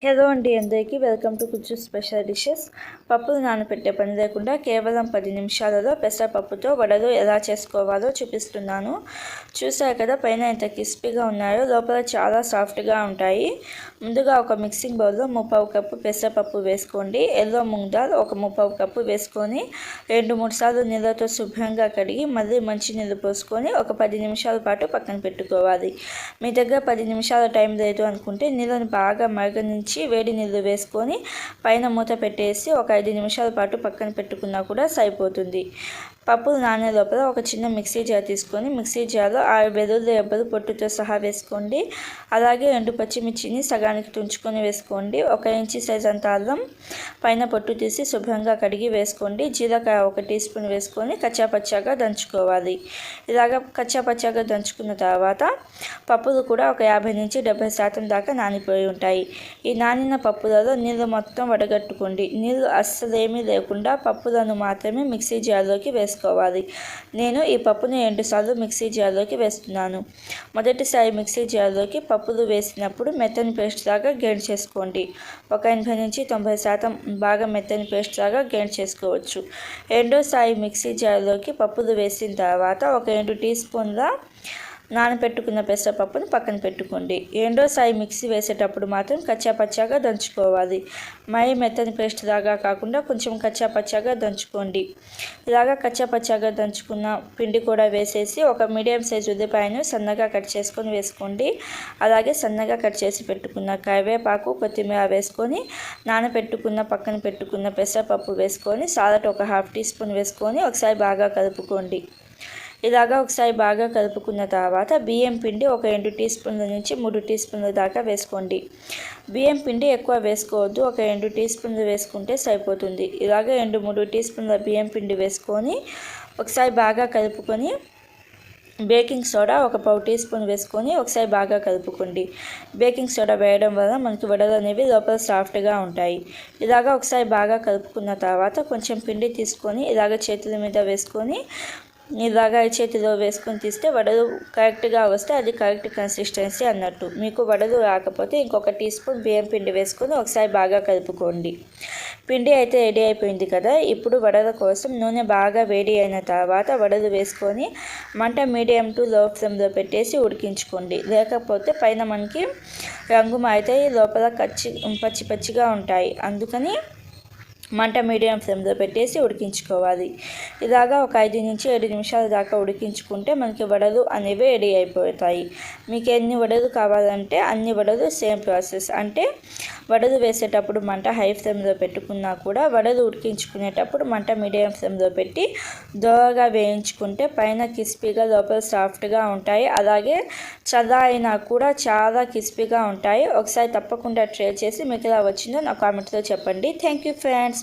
Hello అండి, అందరికీ welcome to కుచ్చు స్పెషల్ డిషెస్. పప్పులు నానబెట్టే పని లేకుండా కేవలం 10 నిమిషాలలో పెసరపప్పుతో వడలు ఎలా చేసుకోవాలో చూపిస్తున్నాను. చూసారు కదా, పైన ఎంత క్రిస్పీగా ఉన్నాయో, లోపల చాలా సాఫ్ట్గా ఉంటాయి. ముందుగా ఒక మిక్సింగ్ బౌల్లో 3/4 కప్పు పెసరపప్పు వేసుకోండి. ఎల్లో మూంగ్ దాల్ ఒక 3/4 కప్పు వేసుకొని 2-3 సార్లు నీళ్ళతో శుభ్రంగా కడిగి మళ్ళీ మంచి నీళ్ళు పోసుకొని ఒక 10 నిమిషాల పాటు పక్కన పెట్టుకోవాలి. మీ దగ్గర 10 నిమిషాల టైం లేదు అనుకుంటే నీళ్ళని బాగా మరగనించి వేడి నీళ్ళు వేసుకొని పైన మూత పెట్టేసి ఒక 5 నిమిషాల పాటు పక్కన పెట్టుకున్నా కూడా సరిపోతుంది. పప్పులు నానే లోపల ఒక చిన్న మిక్సీ జార్ తీసుకొని మిక్సీ జార్లో 6 వెల్లుల్లి రెబ్బలు పొట్టుతో సహా వేసుకోండి. అలాగే 2 పచ్చిమిర్చిని సగానికి తుంచుకొని వేసుకోండి. 1 ఇంచు సైజ్ అంత అల్లం పైన పొట్టు తీసి శుభ్రంగా కడిగి వేసుకోండి. జీలకర్ర 1 టీ స్పూన్ వేసుకొని కచ్చాపచ్చాగా దంచుకోవాలి. ఇలాగ కచ్చాపచ్చాగా దంచుకున్న తర్వాత పప్పులు కూడా ఒక 50 నుంచి 70% దాకా నానిపోయి ఉంటాయి. ఈ నానిన పప్పులలో నీళ్ళు మొత్తం వడగట్టుకోండి. నీళ్ళు అస్సలేమీ లేకుండా పప్పులను మాత్రమే మిక్సీ జార్లోకి వేసుకోవాలి. నేను ఈ పప్పుని 2 సార్లు మిక్సీ జార్లోకి వేస్తున్నాను. మొదటిసారి మిక్సీ జార్లోకి పప్పులు వేసినప్పుడు మెత్తని పేస్ట్ లాగా గ్రైండ్ చేసుకోండి. ఒక 80 నుంచి 90% బాగా మెత్తని పేస్ట్ లాగా గ్రైండ్ చేసుకోవచ్చు. రెండోసారి మిక్సీ జార్లోకి పప్పులు వేసిన తర్వాత ఒక 2 టీ స్పూన్ల నానబెట్టుకున్న పెసరపప్పును పక్కన పెట్టుకోండి. రెండోసారి మిక్సీ వేసేటప్పుడు మాత్రం కచ్చాపచ్చాగా దంచుకోవాలి. మరీ మెత్తని పేస్ట్ లాగా కాకుండా కొంచెం కచ్చాపచ్చాగా దంచుకోండి. ఇలాగా కచ్చాపచ్చాగా దంచుకున్న పిండి కూడా వేసేసి ఒక మీడియం సైజు ఉల్లిపాయను సన్నగా కట్ చేసుకొని వేసుకోండి. అలాగే సన్నగా కట్ చేసి పెట్టుకున్న కరివేపాకు, కొత్తిమీర వేసుకొని పక్కన పెట్టుకున్న పెసరపప్పు వేసుకొని సాల్ట్ ఒక 1/2 టీ స్పూన్ వేసుకొని ఒకసారి బాగా కలుపుకోండి. ఇలాగా ఒకసారి బాగా కలుపుకున్న తర్వాత బియ్యం పిండి ఒక 2 టీ స్పూన్ల నుంచి 3 టీ స్పూన్ల దాకా వేసుకోండి. బియ్యం పిండి ఎక్కువ వేసుకోవద్దు, ఒక 2 టీ స్పూన్లు వేసుకుంటే సరిపోతుంది. ఇలాగే 2-3 టీ స్పూన్ల బియ్యం పిండి వేసుకొని ఒకసారి బాగా కలుపుకొని బేకింగ్ సోడా ఒక 1/4 టీ స్పూన్ వేసుకొని ఒకసారి బాగా కలుపుకోండి. బేకింగ్ సోడా వేయడం వల్ల మనకి వడలు అనేవి లోపల సాఫ్ట్గా ఉంటాయి. ఇలాగా ఒకసారి బాగా కలుపుకున్న తర్వాత కొంచెం పిండి తీసుకొని ఇలాగ చేతుల మీద వేసుకొని ఇలాగా చేతిలో వేసుకొని తీస్తే వడలు కరెక్ట్గా వస్తే అది కరెక్ట్ కన్సిస్టెన్సీ అన్నట్టు. మీకు వడలు రాకపోతే ఇంకొక టీ స్పూన్ బియ్యం పిండి వేసుకొని ఒకసారి బాగా కలుపుకోండి. పిండి అయితే రెడీ అయిపోయింది కదా. ఇప్పుడు వడల కోసం నూనె బాగా వేడి అయిన తర్వాత వడలు వేసుకొని మంట మీడియం టు లో ఫ్లేమ్లో పెట్టేసి ఉడికించుకోండి. లేకపోతే పైన మనకి రంగు మారితే లోపల పచ్చి పచ్చిగా ఉంటాయి. అందుకని మంట మీడియం ఫ్లేమ్లో పెట్టేసి ఉడికించుకోవాలి. ఇలాగా ఒక 5 నుంచి 7 నిమిషాల దాకా ఉడికించుకుంటే మనకి వడలు అనేవి రెడీ అయిపోతాయి. మీకు ఎన్ని వడలు కావాలంటే అన్ని వడలు సేమ్ ప్రాసెస్. అంటే వడలు వేసేటప్పుడు మంట హై ఫ్లేమ్లో పెట్టుకున్నా కూడా వడలు ఉడికించుకునేటప్పుడు మంట మీడియం ఫ్లేమ్లో పెట్టి దోరగా వేయించుకుంటే పైన క్రిస్పీగా లోపల సాఫ్ట్గా ఉంటాయి. అలాగే చల్లారినా కూడా చాలా క్రిస్పీగా ఉంటాయి. ఒకసారి తప్పకుండా ట్రై చేసి మీకు ఎలా వచ్చిందో నా కామెంట్లో చెప్పండి. Thank you friends.